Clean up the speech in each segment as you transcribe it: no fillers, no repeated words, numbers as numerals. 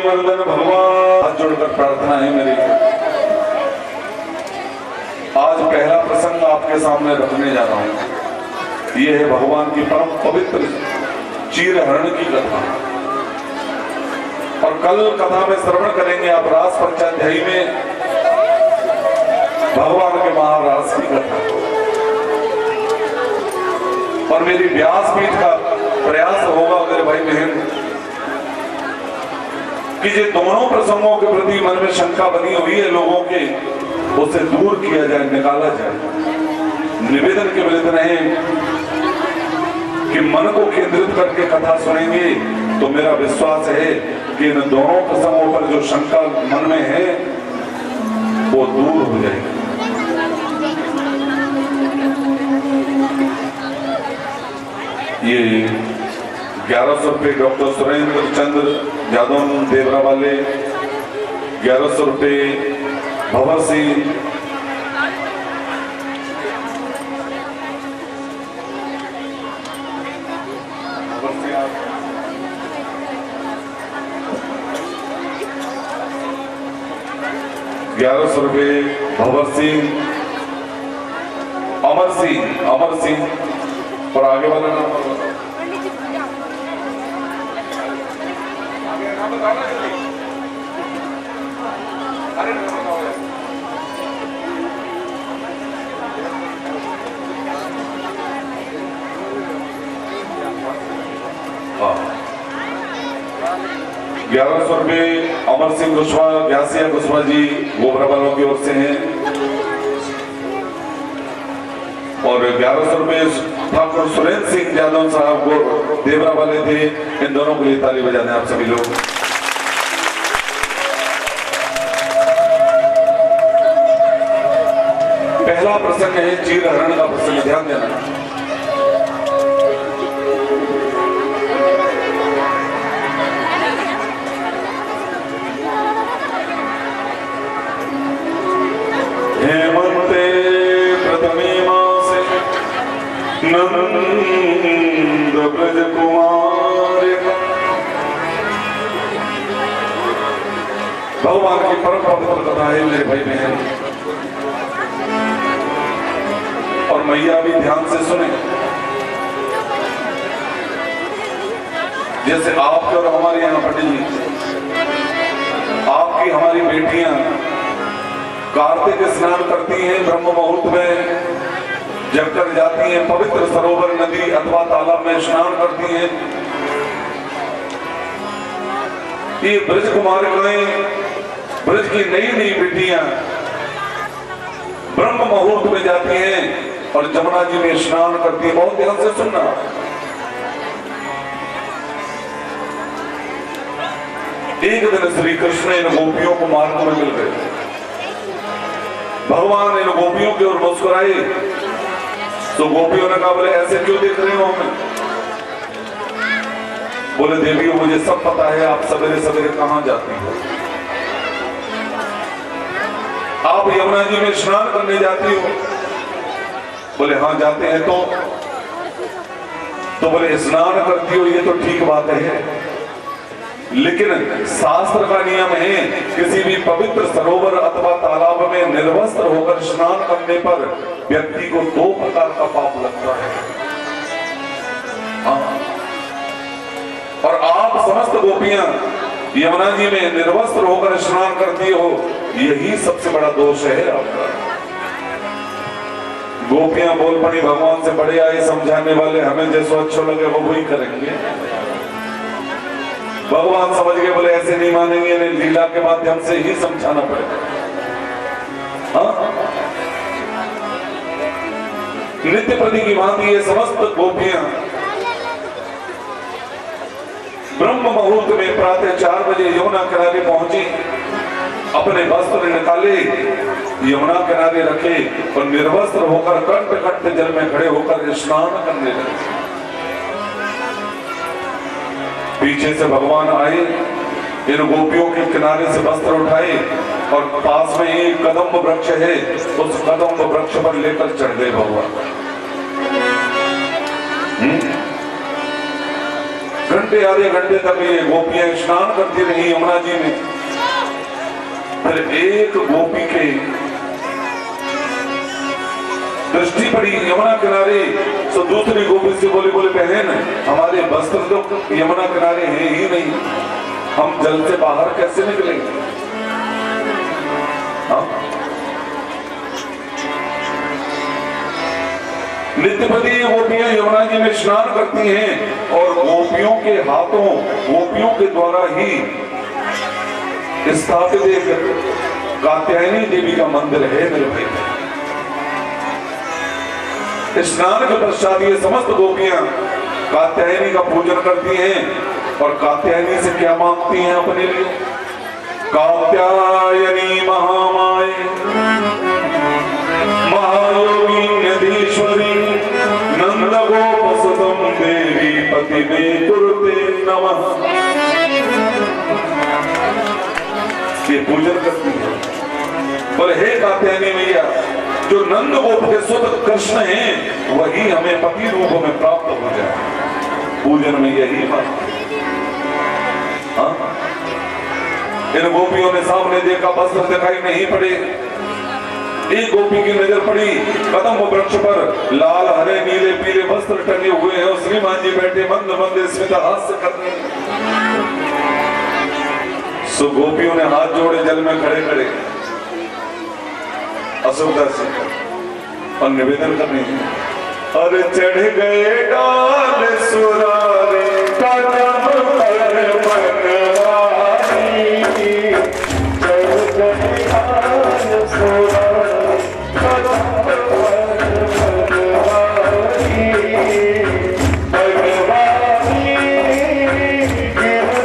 मर्दन भगवान। हाथ जोड़कर प्रार्थना है मेरी, आज पहला प्रसंग आपके सामने रखने जा रहा हूं। यह है भगवान की परम पवित्र चीरहरण की कथा। और कल कथा में श्रवण करेंगे आप रास पंचाध्यायी में भगवान के महारास की कथा। और मेरी व्यासपीठ का प्रयास होगा मेरे भाई बहन कि ये दोनों प्रसंगों के प्रति मन में शंका बनी हुई है लोगों के, उसे दूर किया जाए, निकाला जाए। निवेदन के विरुद्ध रहे कि मन को केंद्रित करके कथा सुनेंगे तो मेरा विश्वास है कि इन दोनों प्रसंगों पर जो शंका मन में है वो दूर हो जाएगी। ये 1100 रुपये डॉक्टर सुरेंद्र चंद्र यादव देवरा वाले, 1100 रुपये भवर सिंह, 1100 रुपये भवर सिंह, अमर सिंह और आगे वाला नाम ₹1100 अमर सिंह कुशवाहा, ग्यासिया कुशवाहा जी गोबरा वालों की ओर से हैं। और 1100 रुपये ठाकुर सुरेंद्र सिंह यादव साहब को देवरा वाले थे। इन दोनों के लिए ताली बजा दें आप सभी लोग। पहला प्रसंग है चीरहरण का प्रसंग, ध्यान देना। हेमंते प्रथमे मासे नंद ब्रज कुमार। भगवान की परम पवित्र कथा है मेरे भाई बहन, और मैया भी ध्यान से सुने। जैसे आपके और हमारे यहाँ पंडित जी, आपकी हमारी बेटियां कार्तिक स्नान करती हैं, ब्रह्म मुहूर्त में जब कर जाती हैं, पवित्र सरोवर नदी अथवा तालाब में स्नान करती हैं। ये ब्रज कुमारिकाएं, ब्रज की नई नई बेटियां ब्रह्म मुहूर्त में जाती हैं और जमुना जी में स्नान करती है। बहुत ध्यान से सुनना। एक दिन श्री कृष्ण इन गोपियों को मार्ग में मिल गए। भगवान इन गोपियों की ओर मुस्कुराए तो गोपियों ने कहा, बोले ऐसे क्यों देख रहे हो हमें? बोले देवियों मुझे सब पता है, आप सवेरे सवेरे कहां जाती हो। आप यमुना जी में स्नान करने जाती हो। बोले हाँ जाते हैं। तो बोले स्नान करती हो ये तो ठीक बात है, लेकिन शास्त्र का नियम है किसी भी पवित्र सरोवर अथवा तालाब में निर्वस्त्र होकर स्नान करने पर व्यक्ति को 2 प्रकार का पाप लगता है। हाँ। और आप समस्त गोपियां यमुना जी में निर्वस्त्र होकर स्नान करती हो, यही सबसे बड़ा दोष है आपका। गोपियां बोल पड़ी, भगवान से बड़े आए समझाने वाले, हमें जैसा अच्छा लगे वो वही करेंगे। भगवान समझ गए, बोले ऐसे नहीं मानेंगे, लीला के माध्यम से ही समझाना पड़ेगा। हाँ? नित्य प्रति की भांति ये समस्त गोपियां ब्रह्म मुहूर्त में प्रातः 4 बजे यमुना किनारे पहुंची, अपने वस्त्र निकाले, यमुना किनारे रखे और निर्वस्त्र होकर कंठ कंठ जल में खड़े होकर स्नान करने लगे। पीछे से भगवान आए, इन गोपियों के किनारे से वस्त्र उठाए और पास में एक कदम्ब वृक्ष है, उस कदम्ब वृक्ष पर लेकर चढ़ गए भगवान। घंटे आधे घंटे तक ये गोपियां स्नान करती रही यमुना जी में। फिर एक गोपी के दृष्टि पड़ी यमुना किनारे, तो दूसरी गोपी से बोले बहन हमारे वस्त्र तो यमुना किनारे हैं ही नहीं, हम जल से बाहर कैसे निकलेंगे? नित्यपति गोपियां यमुना जी में स्नान करती हैं और गोपियों के हाथों, गोपियों के द्वारा ही स्थापित एक कात्यायनी देवी का मंदिर है मेरे भाई। स्नान के पश्चात ये समस्त गोपियां कात्यायनी का पूजन करती हैं और कात्यायनी से क्या मांगती हैं अपने लिए? कात्यायनी महामाये महायोगी नदीश्वरी नंद गोपसुतम देवी पति में तुरते नमः। ये पूजन करती है। बोले हे कात्यायनी मैया, जो नंद गोप के सुत कृष्ण हैं वही हमें पति रूप में प्राप्त हो जाए। पूजन में यही बात। इन गोपियों ने सामने देखा, वस्त्र दिखाई नहीं पड़े। एक गोपी की नजर पड़ी कदम वृक्ष पर लाल हरे नीले पीले वस्त्र टंगे हुए हैं, श्रीमान जी बैठे मंद मंद स्मित हास्य कर रहे हैं। सो गोपियों ने हाथ जोड़े जल में खड़े खड़े असुविधा से और निवेदन करने और चढ़ गए डाल सुरारे कदम पर बनवारी, चढ़ गए डाल सुरारे कदम पर बनवारी, बनवारी गिरधारी,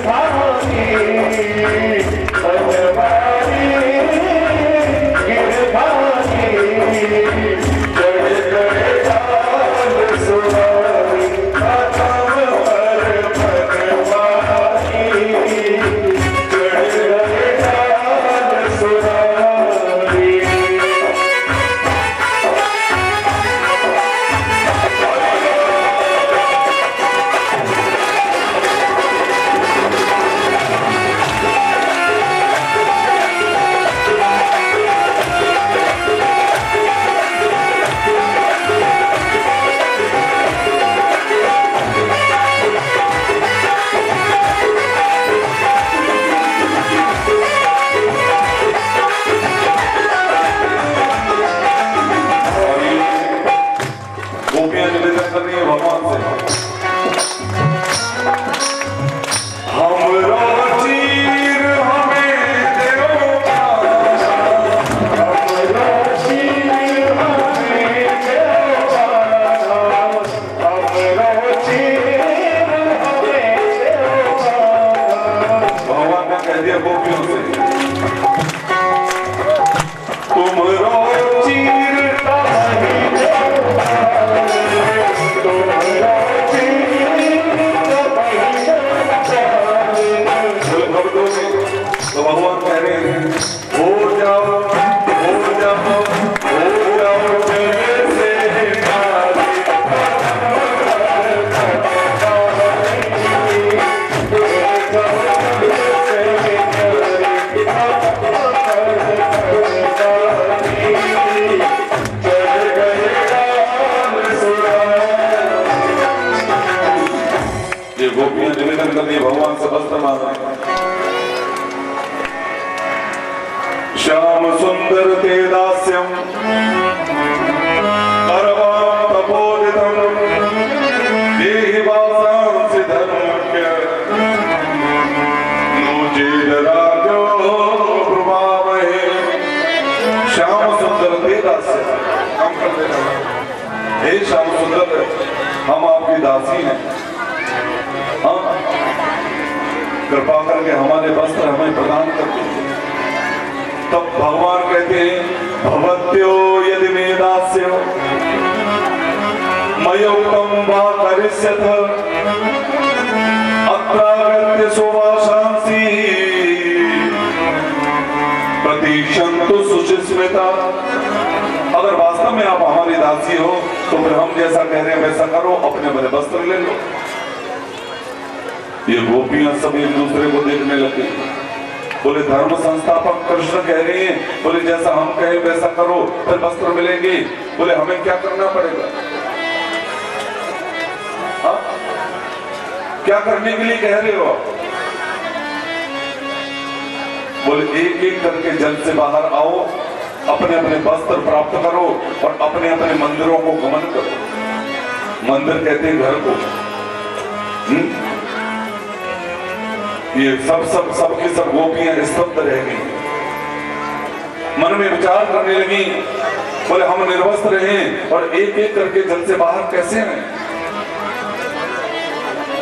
बनवारी भगवान से वस्त्र मांग रहे। श्याम सुंदर ते दास्यम करवाम तपोदितम देहि वासांसि धर्मज्ञ नोचेद राजो प्रभावहे। श्याम सुंदर ते दास्यम, हम कर देना। हे श्याम सुंदर, हम आपकी दासी हैं, कृपा करके हमारे वस्त्र हमें प्रदान करते हैं। तब भगवान कहते हैं भवत्यो यदि मे दास्यो मयोक्तम वा करिष्यथ अत्रागत्य सुवासांसि प्रतीक्षन्तु सुचिस्मिता। अगर वास्तव में आप हमारी दासी हो तो फिर हम जैसा कह रहे हैं वैसा करो, अपने मेरे वस्त्र ले लो। ये गोपियां सब एक दूसरे को देखने लगी। बोले धर्म संस्थापक कृष्ण कह रहे हैं, बोले जैसा हम कहें वैसा करो फिर वस्त्र मिलेंगे। बोले हमें क्या करना पड़ेगा? हा? क्या करने के लिए कह रहे हो? बोले एक एक करके जल से बाहर आओ, अपने अपने वस्त्र प्राप्त करो और अपने अपने मंदिरों को गमन करो। मंदिर कहते हैं घर को। ये सब की सब गोपियां स्तब्ध रह गई, मन में विचार करने लगी। बोले हम निर्वस्त्र हैं और एक एक करके जल से बाहर कैसे हैं?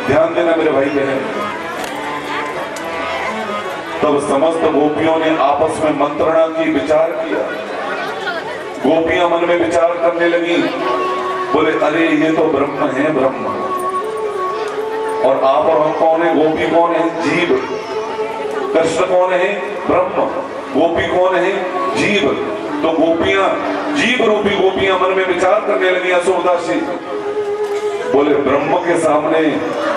ध्यान देना मेरे भाई बहन। तब समस्त गोपियों ने आपस में मंत्रणा की, विचार किया। गोपियां मन में विचार करने लगी। बोले अरे ये तो ब्रह्म है, ब्रह्म। और आप और हम कौन है? गोपी कौन है? जीव। कृष्ण कौन है? ब्रह्म। गोपी कौन है? जीव। तो गोपियां, जीव रूपी गोपियां मन में विचार करने लगी असुरदासी। बोले ब्रह्म के सामने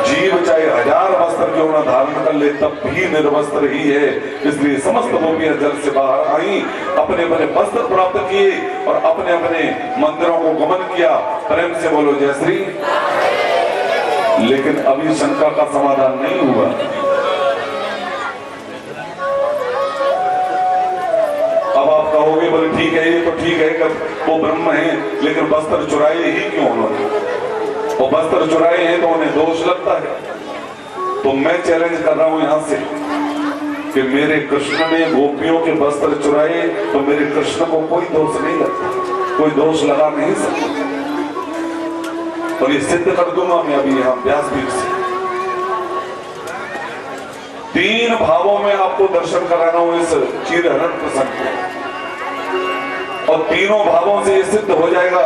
जीव चाहे 1000 वस्त्र क्यों ना धारण कर ले तब भी निर्वस्त्र ही है। इसलिए समस्त गोपियां जल से बाहर आई, अपने अपने वस्त्र प्राप्त किए और अपने अपने मंदिरों को गमन किया। प्रेम से बोलो जय श्री। लेकिन अभी शंका का समाधान नहीं हुआ। अब आप कहोगे बोले ठीक है, ये तो ठीक है कि वो ब्रह्म है, लेकिन वस्त्र चुराए ही क्यों उन्होंने? वो वस्त्र चुराए हैं तो उन्हें दोष लगता है। तो मैं चैलेंज कर रहा हूं यहां से कि मेरे कृष्ण ने गोपियों के वस्त्र चुराए तो मेरे कृष्ण को कोई दोष नहीं लगता, कोई दोष लगा नहीं सकता। और ये सिद्ध कर दूंगा मैं अभी यहां व्यासपीठ से। 3 भावों में आपको दर्शन कराना हूं इस चीरहरण प्रसंग को, और तीनों भावों से ये सिद्ध हो जाएगा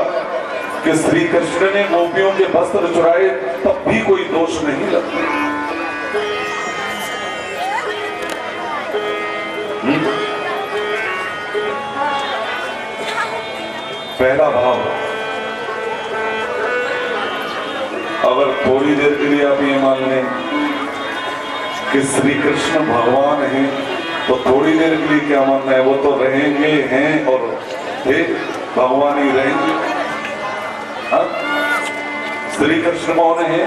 कि श्री कृष्ण ने गोपियों के वस्त्र चुराए तब भी कोई दोष नहीं लगता। पहला भाव, अगर थोड़ी देर के लिए आप ये मान लें कि श्री कृष्ण भगवान हैं तो थोड़ी देर के लिए क्या मानना है? वो तो रहेंगे, हैं और थे, भगवान ही रहेंगे। हाँ? श्री कृष्ण कौन है?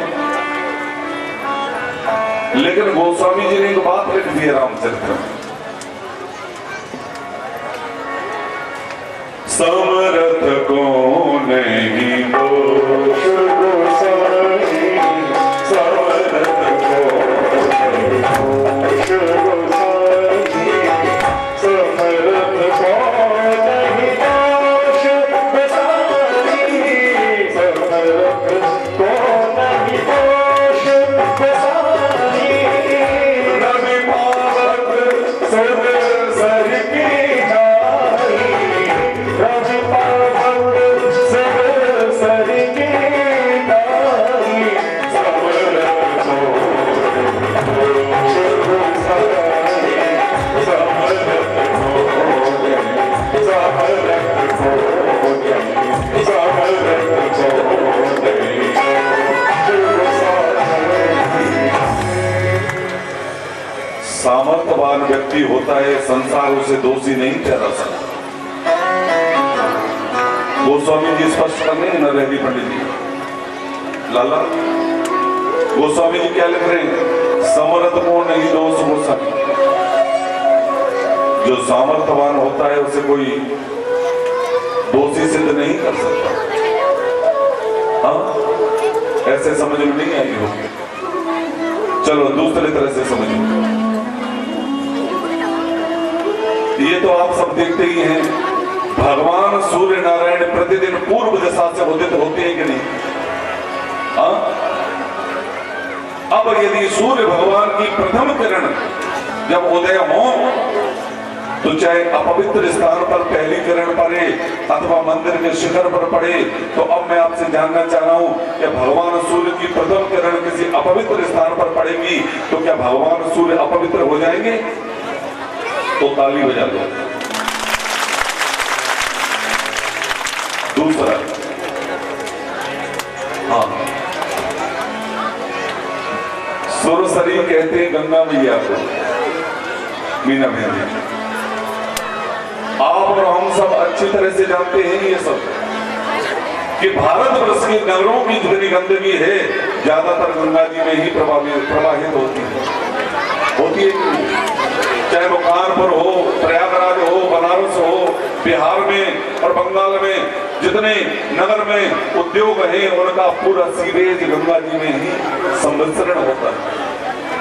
लेकिन गोस्वामी जी ने एक बात लिख दी है रामचरित्र में, समरथ को नहीं दोष गोसाई, समरथ को दोष गोसाई, समरथ को नहीं दोष गोसाई, समरथ को नहीं दोष गोसाई। रवि पावक सुर सर की सामर्थ्यवान व्यक्ति होता है, संसार उसे दोषी नहीं ठहरा सकता। गोस्वामी जी स्पष्ट करने न रहती पंडित जी लाला। गोस्वामी जी क्या लिख रहे हैं? समर्थ को नहीं दोष हो सकता। जो सामर्थ्यवान होता है उसे कोई दोषी सिद्ध नहीं कर सकता। हाँ, ऐसे समझ में नहीं आई होगी। चलो दूसरे तरह से समझो। ये तो आप सब देखते ही हैं, भगवान सूर्य नारायण प्रतिदिन पूर्व दिशा से उदित होते हैं कि नहीं? हाँ? अब यदि सूर्य भगवान की प्रथम किरण जब उदय हो तो चाहे अपवित्र स्थान पर पहली किरण पड़े अथवा मंदिर के शिखर पर पड़े, तो अब मैं आपसे जानना चाह रहा हूं कि भगवान सूर्य की प्रथम किरण किसी अपवित्र स्थान पर पड़ेगी तो क्या भगवान सूर्य अपवित्र हो जाएंगे? तो ताली बजा दो। दूसरा, हाँ, सुरसरी कहते हैं गंगा मैया को, मीना मैया। आप और हम सब अच्छी तरह से जानते हैं ये सब कि भारतवर्ष के नगरों की जितनी गंदगी है ज्यादातर गंगा जी में ही प्रवाहित होती है। चाहे वो कानपुर हो, प्रयागराज हो, बनारस हो, बिहार में और बंगाल में जितने नगर में उद्योग हैं उनका पूरा सीवेज गंगा जी में ही सम्मिश्रण होता है।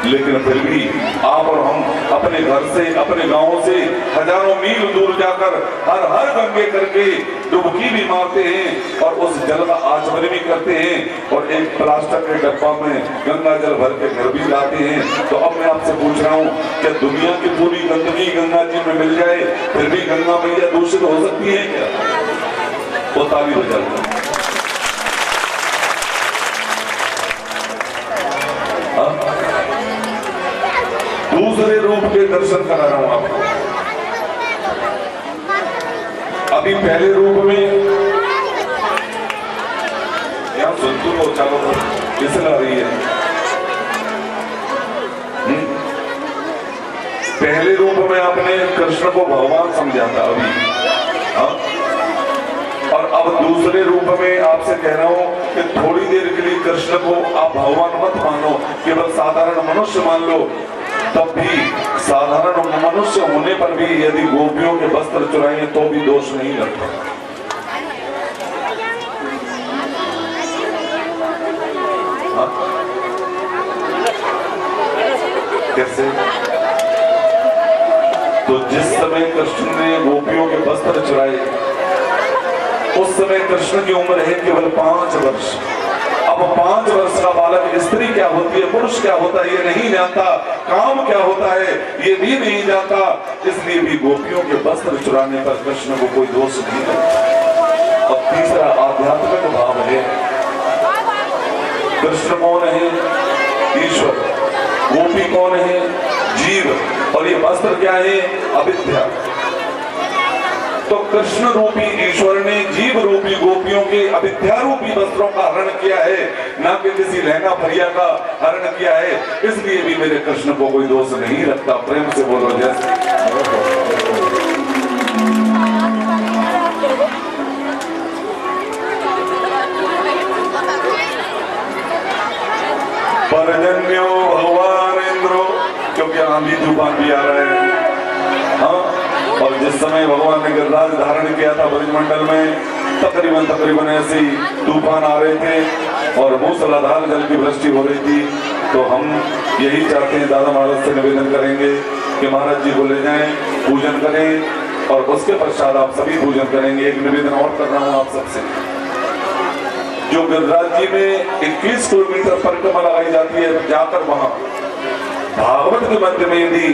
लेकिन फिर भी आप और हम अपने घर से, अपने गांव से हजारों मील दूर जाकर हर गंगे करके डुबकी भी मारते हैं और उस जल का आचमन भी करते हैं और एक प्लास्टिक के डब्बा में गंगा जल भर के घर भी लाते हैं। तो अब मैं आपसे पूछ रहा हूँ, क्या दुनिया की पूरी गंदगी गंगा जी में मिल जाए फिर भी गंगा मैया दूषित हो सकती है क्या? वो ताली बजा दूसरे रूप के दर्शन करा रहा हूं आपको। अभी पहले रूप में यहां सुनतू को चालो किस ला रही है। पहले रूप में आपने कृष्ण को भगवान समझा था अभी, हाँ? और अब दूसरे रूप में आपसे कह रहा हूं कि थोड़ी देर के लिए कृष्ण को आप भगवान मत मानो, केवल साधारण मनुष्य मान लो। तब भी साधारण मनुष्य होने पर भी यदि गोपियों के वस्त्र चुराएं तो भी दोष नहीं लगता। कैसे? तो जिस समय कृष्ण ने गोपियों के वस्त्र चुराए उस समय कृष्ण की उम्र है केवल 5 वर्ष। अब 5 वर्ष का बालक स्त्री क्या होती है, पुरुष क्या होता है ये नहीं जानता, काम क्या होता है ये भी नहीं जानता, इसलिए भी गोपियों के वस्त्र चुराने पर कृष्ण को कोई दोष नहीं लगता। और तीसरा आध्यात्मिक भाव है। कृष्ण कौन है? ईश्वर। गोपी कौन है? जीव। और ये वस्त्र क्या है? अविद्या। तो कृष्ण रूपी ईश्वर ने जीव रूपी गोपियों के अविद्या रूपी वस्त्रों का हरण किया है, ना कि किसी लहंगा फरिया का हरण किया है। इसलिए भी मेरे कृष्ण को कोई दोष नहीं लगता। प्रेम से बोलो जैसे। परजन्यो भगवान इंद्रो, क्योंकि आंधी तूफान भी आ रहा है, हाँ? और जिस समय भगवान ने गिरराज धारण किया था ब्रजमंडल में तकरीबन ऐसे ही तूफान आ रहे थे और मूसलाधार जल की वृष्टि हो रही थी। तो हम यही चाहते हैं, दादा महाराज से निवेदन करेंगे कि महाराज जी को ले जाएं, पूजन करें और उसके पश्चात आप सभी पूजन करेंगे। एक निवेदन और कर रहा हूँ आप सबसे, जो गिरिराज जी में 21 किलोमीटर परिक्रमा लगाई जाती है, जाकर वहां भागवत के मध्य में यदि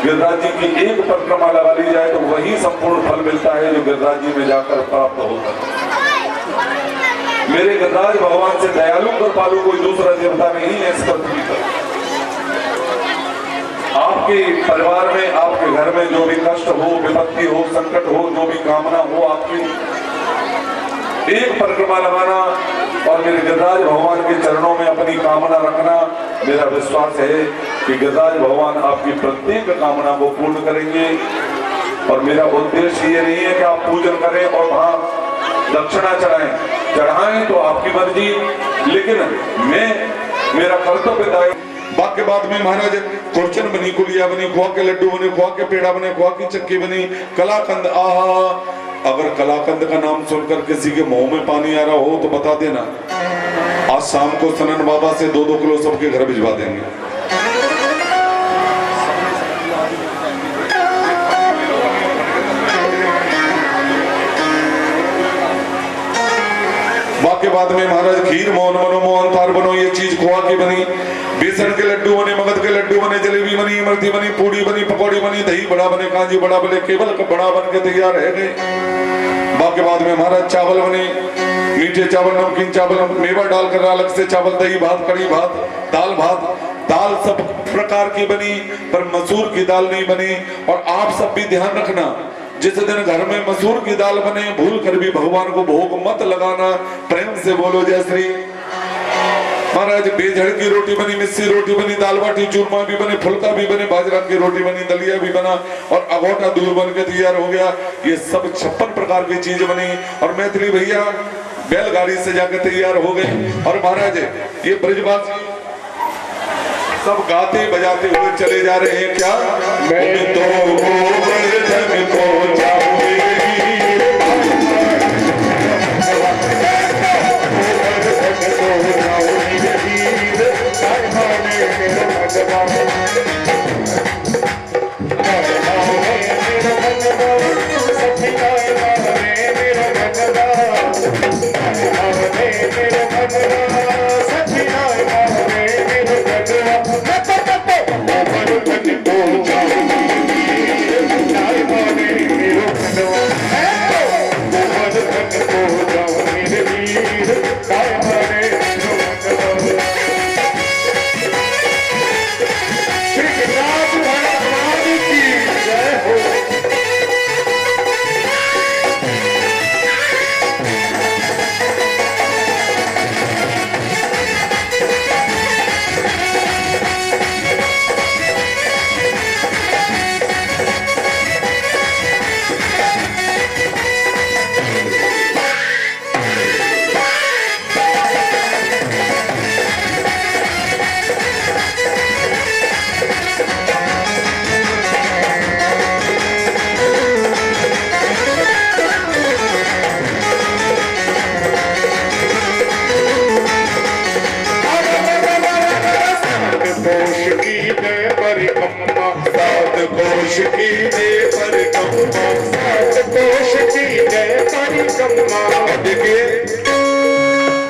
गिरिराज जी की एक परिक्रमा लगा ली जाए तो वही संपूर्ण फल मिलता है जो गिरिराज जी में जाकर प्राप्त होता है। मेरे गिरिराज भगवान से दयालु कृपालु कोई दूसरा देवता नहीं है इस पृथ्वी पर। आपके परिवार में, आपके घर में जो भी कष्ट हो, विपत्ति हो, संकट हो, जो भी कामना हो, आपकी एक परिक्रमा लगाना और मेरे गिरिराज भगवान के चरणों में अपनी कामना रखना, मेरा विश्वास है कि गिरिराज भगवान आपकी प्रत्येक कामना को पूर्ण करेंगे। और मेरा उद्देश्य ये नहीं है कि आप पूजन करें और वहां दक्षिणा चढ़ाएं तो आपकी मर्जी, लेकिन मेरा कर्तव्य दायित्व। बाकी बाद में महाराज कुर्चन बनी, कुलिया बनी, खोआ के लड्डू बने, खोआ के पेड़ा बने, खोआ की चक्की बनी, कलाकंद। आहा, अगर कलाकंद का नाम सुनकर किसी के मुंह में पानी आ रहा हो तो बता देना, आज शाम को सनन बाबा से 2-2 किलो सबके घर भिजवा देंगे। बाकी बाद में महाराज खीर मोहन बनो, मोहन थार बनो, ये चीज खोआ की बनी, बेसन के लड्डू बने, मगध के लड्डू बने, जलेबी बनी, इमरती बनी, पूड़ी बनी, पकौड़ी बनी, दही बड़ा बने, कांजी बड़ा बने, केवल का बड़ा बन के तैयार है गए। बाकी बाद में महाराज चावल बने, मीठे चावल, नमकीन चावल, मेवा डालकर अलग से चावल, दही भात, कड़ी भात, दाल भात, दाल सब प्रकार की बनी पर मसूर की दाल नहीं बनी। और आप सब भी ध्यान रखना, जिस दिन घर में मसूर की दाल बने भूल कर भी भगवान को भोग मत लगाना। प्रेम से बोलो जय श्री। महाराज बेझड़ की रोटी बनी, मिस्सी रोटी बनी, दाल बाटी चूरमा भी बने, फुल्का भी बने, बाजरा की रोटी बनी, दलिया भी बना और अगोटा दूध बन के तैयार हो गया। ये सब 56 प्रकार की चीज बनी और मैथिली भैया बैलगाड़ी से जाकर तैयार हो गए। और महाराज ये ब्रजवासी सब गाते बजाते हुए चले जा रहे हैं। क्या मैं तो गोवर्धन को जाऊंगी,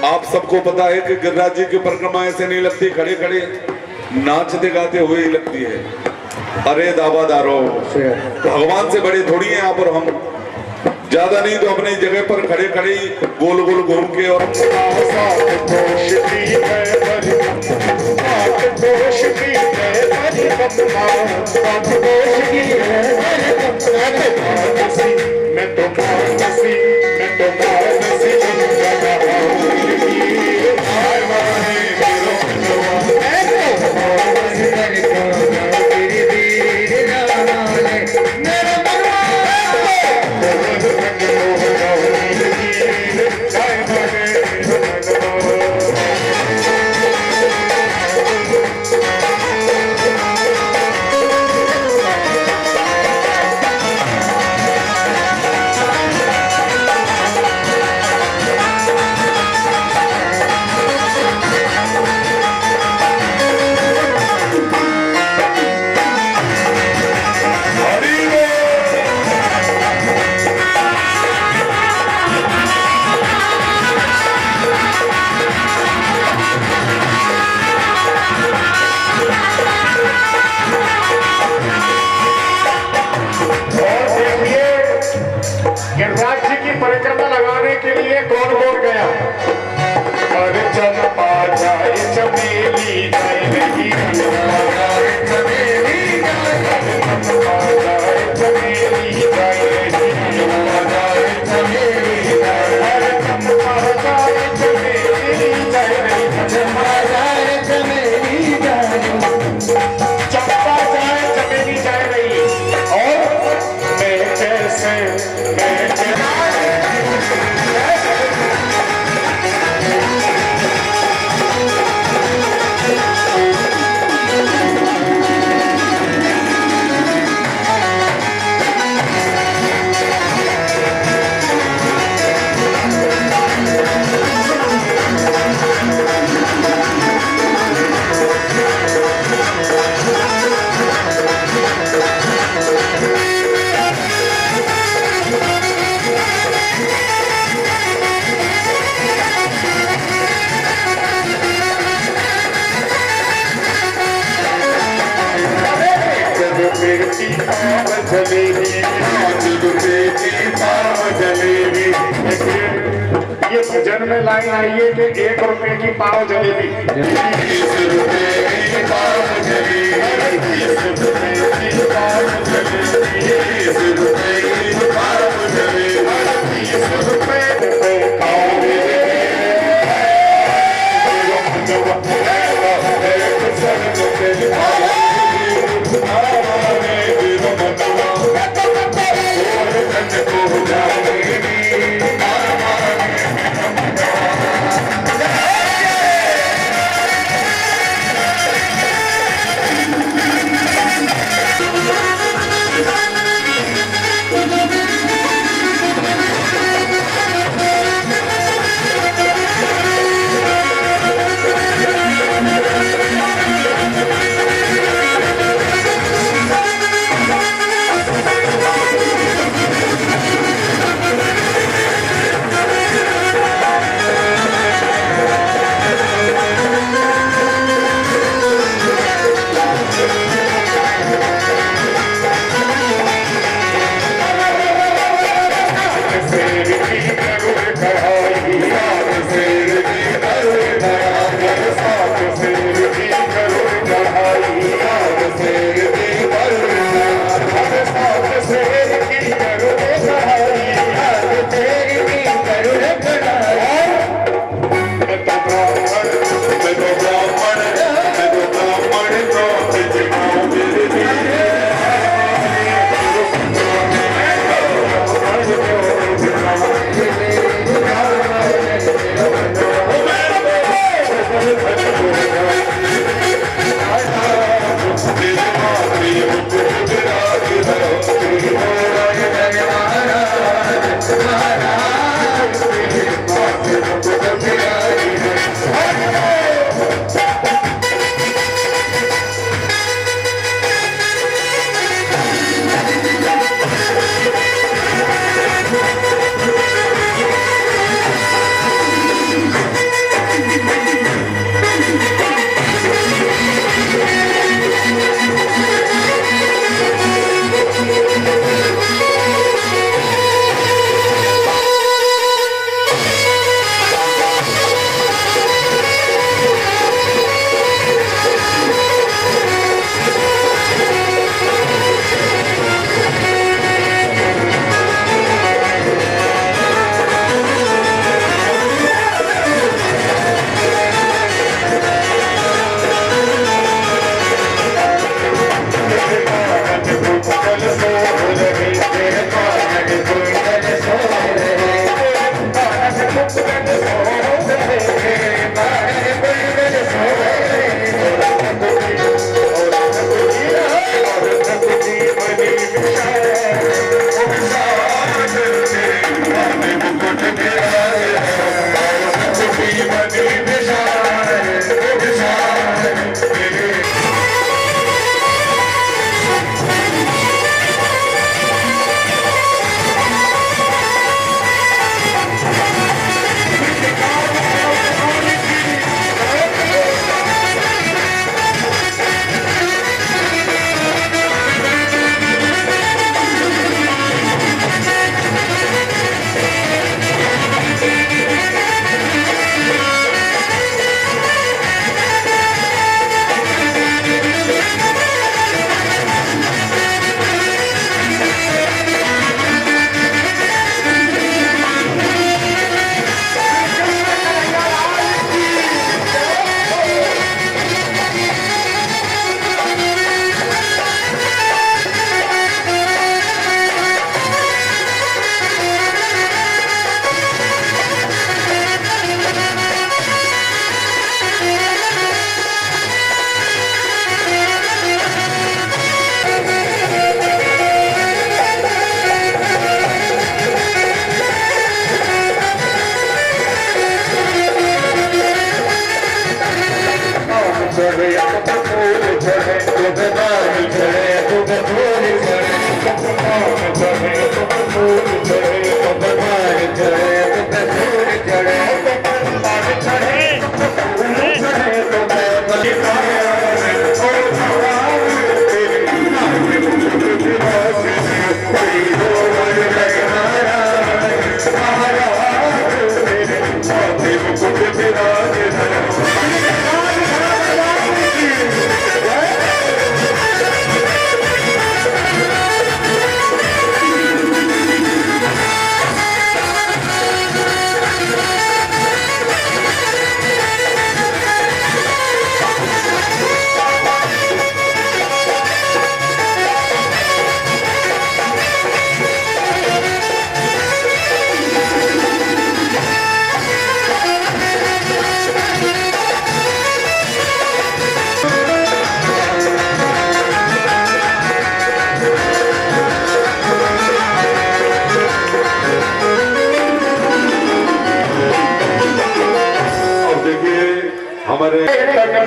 आप सबको पता है कि गिरिराज जी की परिक्रमा ऐसे नहीं लगती, खड़े खड़े नाचते गाते हुए ही लगती है। अरे दावादारो, भगवान से बड़े थोड़ी हैं आप और हम, ज्यादा नहीं तो अपनी जगह पर खड़े खड़े गोल गोल घूम के और परिक्रमा लगाने के लिए कौन कौन गया? अरे चंपा जाए चमेली जाए नहीं, चंपा जाए चमेली जाए नहीं, चंपा जाए चमेली जाए नहीं, चंपा जाए चमेली जाए, अरे चंपा जाए चमेली जाए नहीं, चंपा जाए चमेली जाए नहीं, चंपा जाए चमेली जाए नहीं। और मैं कैसे ये भजन में लाइन आई है कि 1 रुपए की पाव जलेबी, 20 रुपए की पाव जलेबी, 20 रुपए की पाव जलेबी, 20 रुपए की पाव जलेबी, 20 रुपए में खाओगे।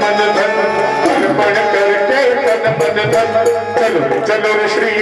मन धन अर्पण करके तन मन धन चलो चलो रे श्री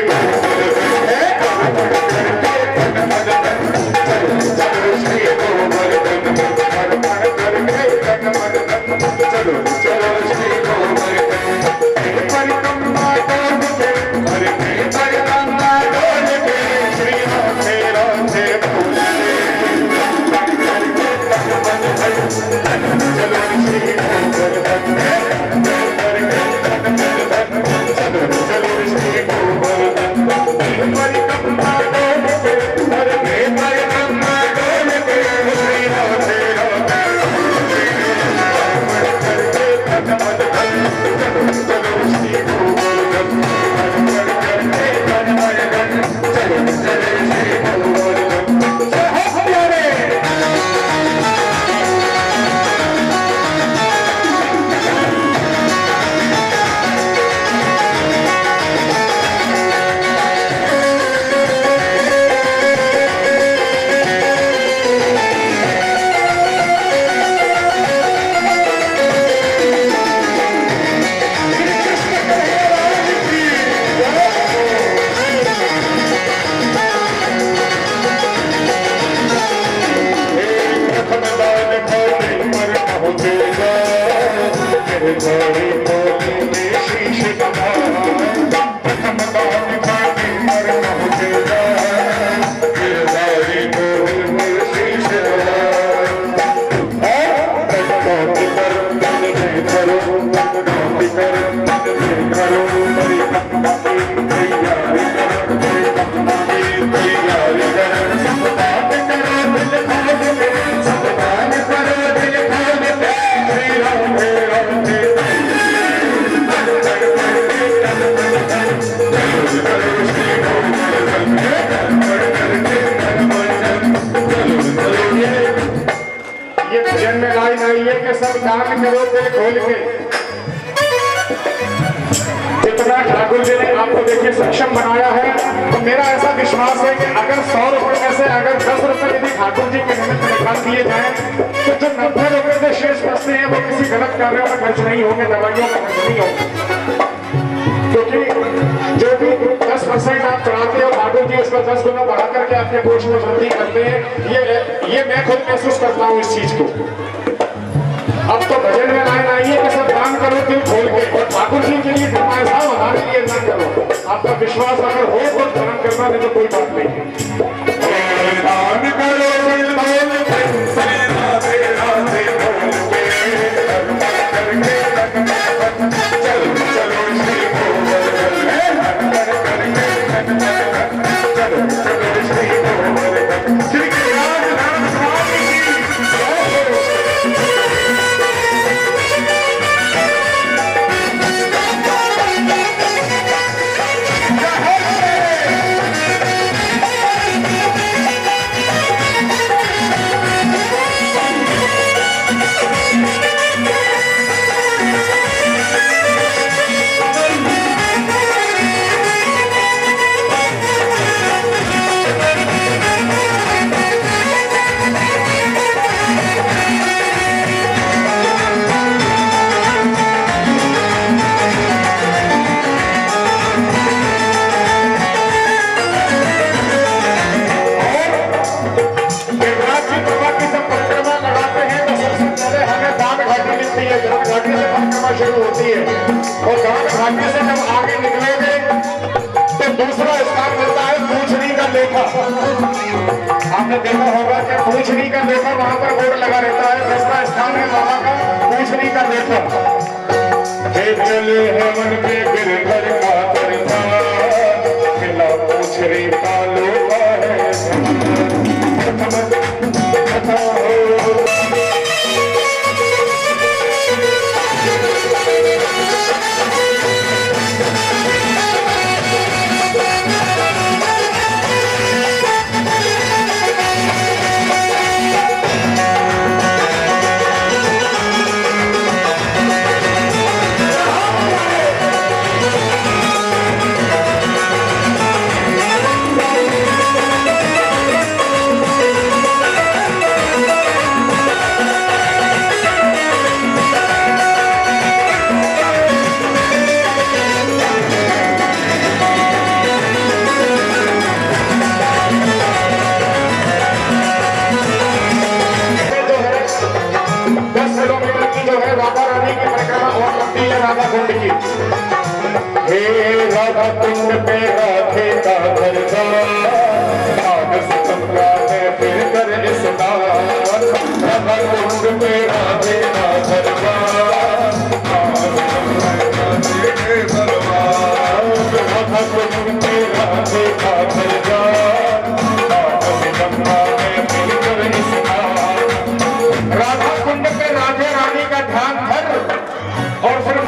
सब दान करो दिल खोल के। जितना ठाकुर जी ने आपको देखिए सक्षम बनाया है, तो मेरा ऐसा विश्वास है कि अगर 100 रुपए में से अगर 10 रुपए यदि ठाकुर जी के निमित्त निकाल दिए जाए, तो जो 90 रुपए से शेष बचते हैं वो किसी गलत कार्यों में खर्च नहीं होंगे, दवाइयों में खर्च नहीं होंगे। क्योंकि जो भी 10% आप चढ़ाते हो ठाकुर जी उसका 10 गुना बढ़ा करके आपके कोष में वृद्धि करते हैं। ये मैं खुद महसूस करता हूँ इस चीज को। अब तो भजन में लाइन आई है कि सब दान करो दिल खोल के, और ठाकुर जी के लिए फरमाया हमारे लिए दान करो। आपका विश्वास अगर हो तो दान करना, नहीं तो कोई बात नहीं। दान करो दिल खोल के, राधे राधे बोल के, चलो चलो श्री शुरू होती है, और गांव घाटी से जब आगे निकलोगे तो दूसरा स्थान मिलता है पूछनी का लेखा। आपने देखा होगा कि पूछनी का लेखा वहां पर बोर्ड लगा रहता है, दूसरा स्थान है वहां का पूछनी का लेखा। चले हेमन के गिरधर का करता खिला पूछनी का लोका है। हे राधा कुंड पे राधे का दरबार, आग सितमगा में फिर कर स्नान। राधा कुंड पे राधे का दरबार, आग सितमगा में राधे के दरबार। राधा कुंड पे राधे का दरबार, आग सितमगा में फिर कर स्नान। राधा कुंड पे राधे रानी का ध्यान धर और फिर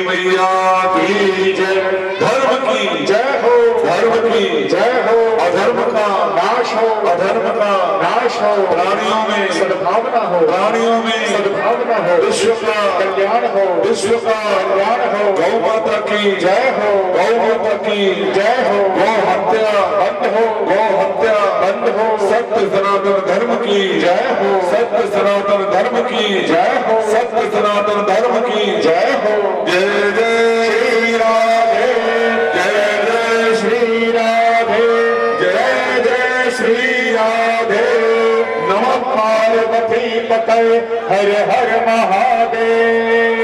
मैया की जय। धर्म की जय हो, धर्म की जय हो। अधर्म का नाश हो, अधर्म का नाश हो। प्राणियों में सद्भावना हो, प्राणियों में सद्भावना हो। विश्व का कल्याण हो, विश्व का कल्याण हो। गौ माता की जय हो, गौ माता की जय हो। गौ हत्या बंद हो, गौ हत्या बंद हो। सत्य सनातन धर्म की जय हो, सत्य सनातन धर्म की जय हो, सत्य सनातन धर्म की जय हो। जय जय श्री राधे, जय जय श्री राधे, जय जय श्री राधे। नमः पार्वती पतये हर हर महादेव।